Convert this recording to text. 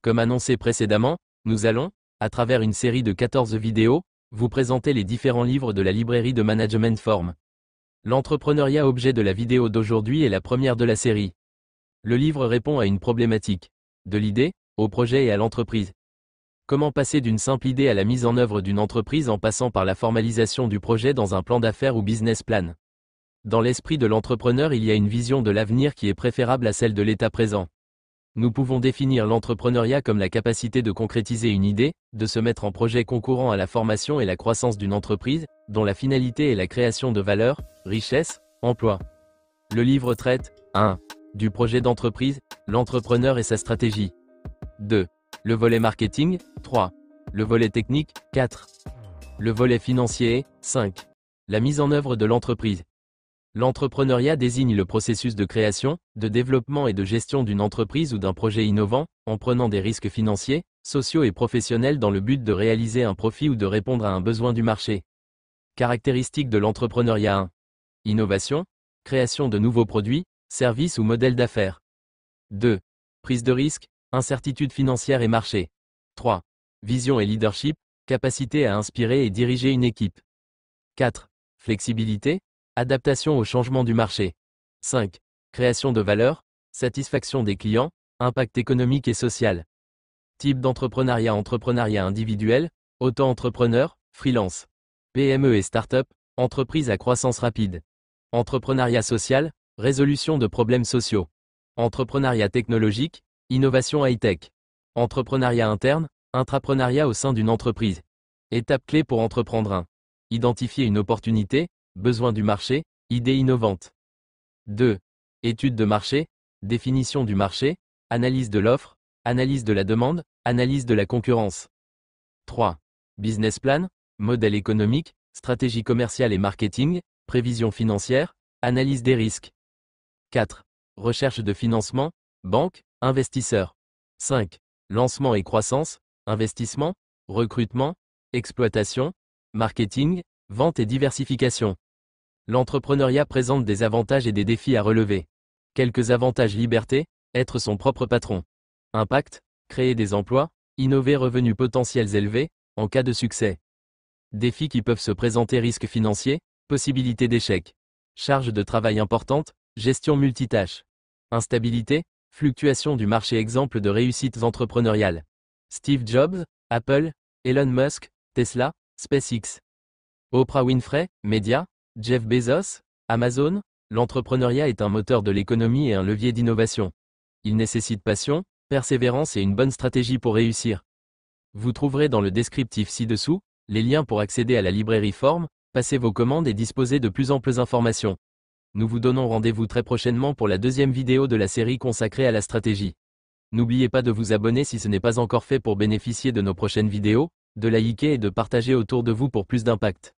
Comme annoncé précédemment, nous allons, à travers une série de 14 vidéos, vous présenter les différents livres de la librairie de Management Form. L'entrepreneuriat objet de la vidéo d'aujourd'hui est la première de la série. Le livre répond à une problématique. De l'idée, au projet et à l'entreprise. Comment passer d'une simple idée à la mise en œuvre d'une entreprise en passant par la formalisation du projet dans un plan d'affaires ou business plan. Dans l'esprit de l'entrepreneur, il y a une vision de l'avenir qui est préférable à celle de l'état présent. Nous pouvons définir l'entrepreneuriat comme la capacité de concrétiser une idée, de se mettre en projet concourant à la formation et la croissance d'une entreprise, dont la finalité est la création de valeur, richesse, emploi. Le livre traite 1. Du projet d'entreprise, l'entrepreneur et sa stratégie. 2. Le volet marketing, 3. Le volet technique, 4. Le volet financier, 5. La mise en œuvre de l'entreprise. L'entrepreneuriat désigne le processus de création, de développement et de gestion d'une entreprise ou d'un projet innovant, en prenant des risques financiers, sociaux et professionnels dans le but de réaliser un profit ou de répondre à un besoin du marché. Caractéristiques de l'entrepreneuriat 1. Innovation, création de nouveaux produits, services ou modèles d'affaires. 2. Prise de risque, incertitude financière et marché. 3. Vision et leadership, capacité à inspirer et diriger une équipe. 4. Flexibilité, adaptation au changement du marché. 5. Création de valeur, satisfaction des clients, impact économique et social. Type d'entrepreneuriat: entrepreneuriat individuel, auto-entrepreneur, freelance. PME et start-up, entreprise à croissance rapide. Entrepreneuriat social, résolution de problèmes sociaux. Entrepreneuriat technologique, innovation high-tech. Entrepreneuriat interne, intrapreneuriat au sein d'une entreprise. Étape clé pour entreprendre 1. Identifier une opportunité, besoin du marché, idée innovante. 2. Étude de marché, définition du marché, analyse de l'offre, analyse de la demande, analyse de la concurrence. 3. Business plan, modèle économique, stratégie commerciale et marketing, prévision financière, analyse des risques. 4. Recherche de financement, banque, investisseurs. 5. Lancement et croissance, investissement, recrutement, exploitation, marketing, vente et diversification. L'entrepreneuriat présente des avantages et des défis à relever. Quelques avantages: liberté, être son propre patron. Impact, créer des emplois, innover, revenus potentiels élevés, en cas de succès. Défis qui peuvent se présenter: risques financiers, possibilité d'échec. Charge de travail importante, gestion multitâche. Instabilité, fluctuation du marché. Exemple de réussites entrepreneuriales. Steve Jobs, Apple, Elon Musk, Tesla, SpaceX. Oprah Winfrey, médias, Jeff Bezos, Amazon. L'entrepreneuriat est un moteur de l'économie et un levier d'innovation. Il nécessite passion, persévérance et une bonne stratégie pour réussir. Vous trouverez dans le descriptif ci-dessous les liens pour accéder à la librairie Form, passer vos commandes et disposer de plus amples informations. Nous vous donnons rendez-vous très prochainement pour la deuxième vidéo de la série consacrée à la stratégie. N'oubliez pas de vous abonner si ce n'est pas encore fait pour bénéficier de nos prochaines vidéos, de liker et de partager autour de vous pour plus d'impact.